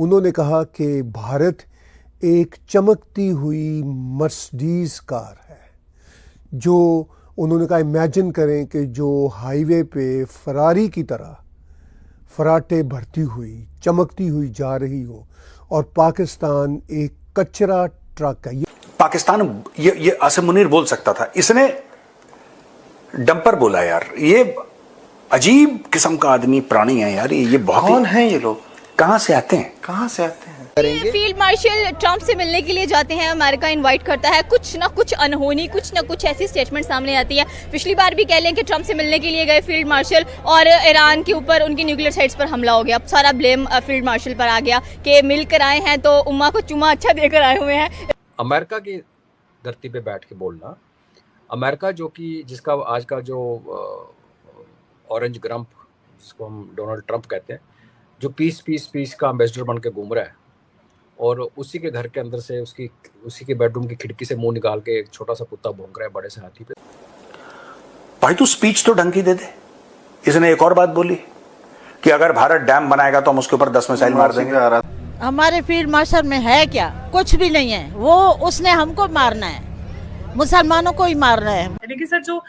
उन्होंने कहा कि भारत एक चमकती हुई मर्सिडीज कार है, जो उन्होंने कहा इमेजिन करें कि जो हाईवे पे फरारी की तरह फराटे भरती हुई चमकती हुई जा रही हो और पाकिस्तान एक कचरा ट्रक है। पाकिस्तान ये आसिम मुनीर बोल सकता था, इसने डंपर बोला। यार ये अजीब किस्म का आदमी प्राणी है यार। ये बहुत कौन है ये लोग, कहां से आते हैं, कहां से आते हैं? फील्ड मार्शल ट्रंप से मिलने के लिए जाते हैं, अमेरिका इनवाइट करता है, कुछ ना कुछ अनहोनी, कुछ ना कुछ ऐसी स्टेटमेंट सामने आती है। पिछली बार भी कह लें कि ट्रंप से मिलने के लिए गए फील्ड मार्शल और ईरान के ऊपर उनकी न्यूक्लियर साइट्स पर हमला हो गया। अब सारा ब्लेम फील्ड मार्शल पर आ गया कि मिलकर आए हैं तो उम्मा को चुमा अच्छा देकर आए हुए हैं। अमेरिका की धरती पे बैठ के बोलना, अमेरिका जो कि जिसका आज का जो ऑरेंज ग्रम्प जिसको हम डोनाल्ड ट्रंप कहते हैं, जो पीस का एम्बेसडर बन के घूम रहा है और उसी के घर के अंदर से उसी के बेडरूम की खिड़की से मुंह निकाल के एक छोटा सा कुत्ता भौंक रहा है बड़े से हाथी पे। भाई तू स्पीच तो ढंग की दे दे। इसने एक और बात बोली कि अगर भारत डैम बनाएगा तो हम उसके ऊपर 10 मिसाइल मार देंगे। हमारे फील्ड मार्शल में है क्या? कुछ भी नहीं है। वो उसने हमको मारना है, मुसलमानों को ही मारना है। देखिए सर, जो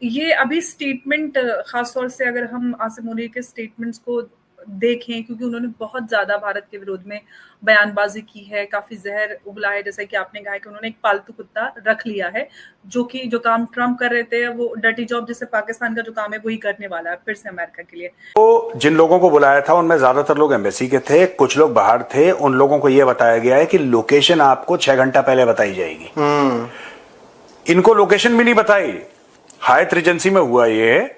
ये अभी स्टेटमेंट, खासतौर से अगर हम आसिम मुनीर के स्टेटमेंट्स को देखें, क्योंकि उन्होंने बहुत ज्यादा भारत के विरोध में बयानबाजी की है, काफी जहर उगला है। जैसा कि आपने कहा कि उन्होंने एक पालतू कुत्ता रख लिया है, जो काम ट्रम्प कर रहे थे, वो डर्टी जॉब जैसे पाकिस्तान का जो काम है वही करने वाला है फिर से अमेरिका के लिए। तो जिन लोगों को बुलाया था उनमें ज्यादातर लोग एम्बेसी के थे, कुछ लोग बाहर थे। उन लोगों को यह बताया गया है कि लोकेशन आपको 6 घंटा पहले बताई जाएगी। इनको लोकेशन भी नहीं बताई। हायत रिजेंसी में हुआ ये,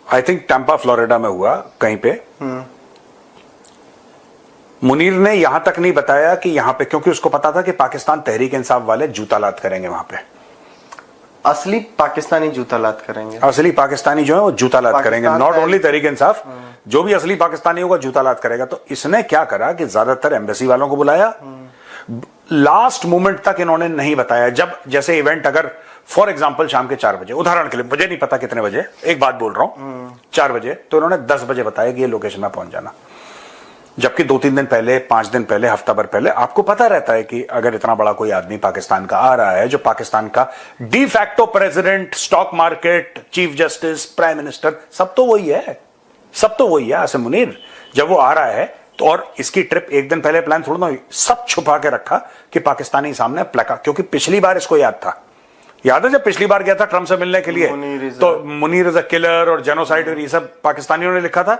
आई थिंक टैंपा फ्लोरिडा में हुआ कहीं पे। मुनीर ने यहां तक नहीं बताया कि यहां पे, क्योंकि उसको पता था कि पाकिस्तान तहरीक इंसाफ वाले जूता लात करेंगे वहां पे। असली पाकिस्तानी जूता लात करेंगे। असली पाकिस्तानी जो है वो जूता लात करेंगे, नॉट ओनली तहरीक इंसाफ, जो भी असली पाकिस्तानी होगा जूता लात करेगा। तो इसने क्या करा कि ज्यादातर एम्बेसी वालों को बुलाया। लास्ट मोमेंट तक इन्होंने नहीं बताया। जब जैसे इवेंट अगर फॉर एग्जाम्पल शाम के 4 बजे, उदाहरण के लिए, मुझे नहीं पता कितने बजे, एक बात बोल रहा हूं, 4 बजे, तो इन्होंने 10 बजे बताया कि ये लोकेशन में पहुंच जाना। जबकि 2-3 दिन पहले, 5 दिन पहले, हफ्ता भर पहले आपको पता रहता है कि अगर इतना बड़ा कोई आदमी पाकिस्तान का आ रहा है, जो पाकिस्तान का de facto president, stock market, chief justice, prime minister, सब तो वही है, सब तो वही है आसिम मुनीर। जब वो आ रहा है तो, और इसकी ट्रिप एक दिन पहले प्लान थोड़ा ना, सब छुपा के रखा कि पाकिस्तानी सामने प्लका। क्योंकि पिछली बार इसको याद था, याद है जब पिछली बार गया था ट्रंप से मिलने के लिए, तो मुनीर इज अ किलर और जेनोसाइड और ये सब पाकिस्तानियों ने लिखा था।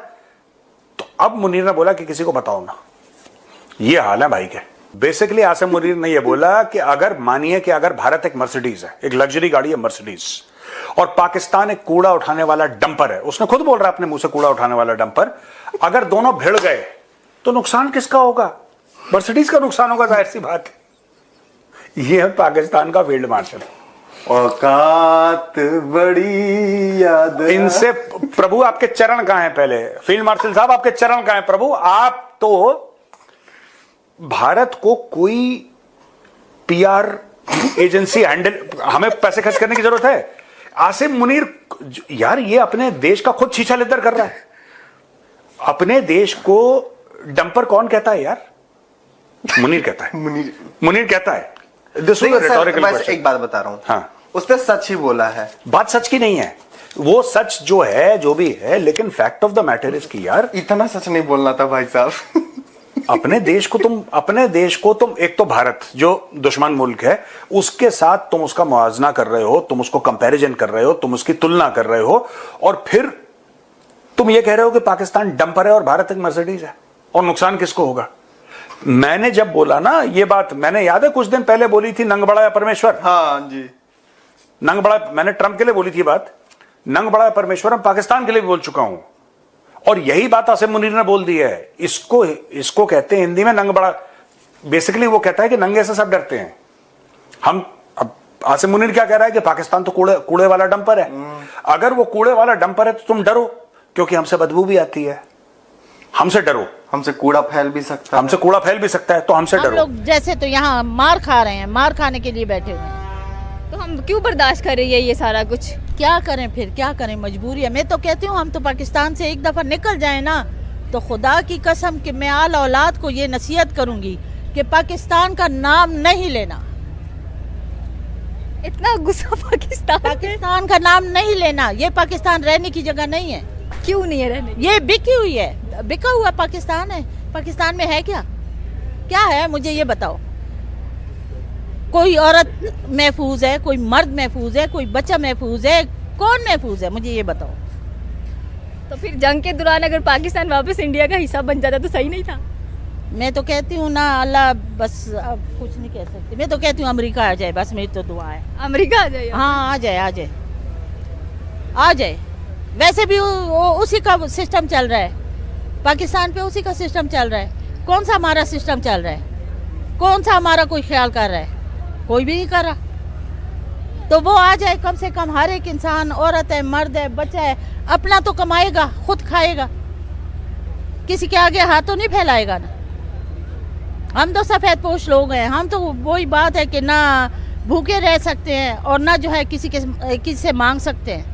तो अब मुनीर ने बोला कि किसी को बताओ ना। ये हाल है भाई के। बेसिकली आसिम मुनीर ने ये बोला कि अगर मानिए कि अगर भारत एक मर्सिडीज है, एक लग्जरी गाड़ी है मर्सिडीज, और पाकिस्तान एक कूड़ा उठाने वाला डंपर है, उसने खुद बोल रहा है अपने मुंह से कूड़ा उठाने वाला डंपर, अगर दोनों भिड़ गए तो नुकसान किसका होगा? मर्सिडीज का नुकसान होगा, जाहिर सी बात है। ये है पाकिस्तान का फील्ड मार्शल। औकात बड़ी याद। इनसे प्रभु आपके चरण कहां हैं? पहले फील्ड मार्शल साहब आपके चरण कहां हैं प्रभु? आप तो भारत को कोई पीआर एजेंसी हैंडल, हमें पैसे खर्च करने की जरूरत है? आसिम मुनीर यार ये अपने देश का खुद शीशा लेदर कर रहा है। अपने देश को डंपर कौन कहता है यार? मुनीर कहता है। मुनीर कहता है। एक बात बता रहा हूं, हाँ, उस पर सच ही बोला है। बात सच की नहीं है, वो सच जो है जो भी है, लेकिन fact of the matter is कि यार इतना सच नहीं बोलना था भाई साहब। अपने देश को तुम एक तो भारत जो दुश्मन मुल्क है उसके साथ तुम उसका मुआवजा कर रहे हो, तुम उसको कंपैरिजन कर रहे हो, तुम उसकी तुलना कर रहे हो, और फिर तुम ये कह रहे हो कि पाकिस्तान डंपर है और भारत एक मर्सिडीज है, और नुकसान किसको होगा? मैंने जब बोला ना ये बात, मैंने याद है कुछ दिन पहले बोली थी नंग बड़ा या परमेश्वर। हाँ जी, नंग बड़ा मैंने ट्रंप के लिए बोली थी बात, नंग बड़ा या परमेश्वर हम पाकिस्तान के लिए भी बोल चुका हूं, और यही बात आसिम मुनीर ने बोल दी है। इसको कहते हैं हिंदी में नंग बड़ा। बेसिकली वो कहता है कि नंगे से सब डरते हैं। हम अब आसिम मुनीर क्या कह रहा है कि पाकिस्तान तो कूड़े वाला डंपर है। अगर वो कूड़े वाला डंपर है तो तुम डरो, क्योंकि हमसे बदबू भी आती है। हमसे डरो, हमसे कूड़ा फैल भी सकता है, हमसे कूड़ा फैल भी सकता है, तो हमसे डरो। हम लोग जैसे तो यहाँ मार खा रहे हैं, मार खाने के लिए बैठे हुए हैं, तो हम क्यों बर्दाश्त कर रही है ये सारा कुछ? क्या करें फिर, क्या करें, मजबूरी है। मैं तो कहती हूँ हम तो पाकिस्तान से एक दफा निकल जाए ना, तो खुदा की कसम कि मैं आल औलाद को ये नसीहत करूंगी कि पाकिस्तान का नाम नहीं लेना। इतना गुस्सा पाकिस्तान का नाम नहीं लेना। ये पाकिस्तान रहने की जगह नहीं है। क्यों नहीं है रहने? ये बिकी हुई है, बिका हुआ पाकिस्तान है। पाकिस्तान में है क्या? क्या है मुझे ये बताओ। कोई औरत महफूज है, कोई मर्द महफूज है, कोई बच्चा महफूज है? कौन महफूज है मुझे ये बताओ। तो फिर जंग के दौरान अगर पाकिस्तान वापस इंडिया का हिस्सा बन जाता तो सही नहीं था? मैं तो कहती हूँ ना, अल्लाह बस अब कुछ नहीं कह सकती। मैं तो कहती हूँ अमेरिका आ जाए, बस मेरी तो दुआ है। अमेरिका आ जाए? हाँ, आ जाए, आ जाए, आ जाए। वैसे भी उसी का सिस्टम चल रहा है पाकिस्तान पे, उसी का सिस्टम चल रहा है। कौन सा हमारा सिस्टम चल रहा है? कौन सा हमारा कोई ख्याल कर रहा है? कोई भी नहीं कर रहा। तो वो आ जाए, कम से कम हर एक इंसान, औरत है, मर्द है, बच्चा है, अपना तो कमाएगा, खुद खाएगा, किसी के आगे हाथ तो नहीं फैलाएगा ना। हम तो सफ़ेद पोश लोग हैं। हम तो वही बात है कि ना भूखे रह सकते हैं और ना जो है किसी से मांग सकते हैं।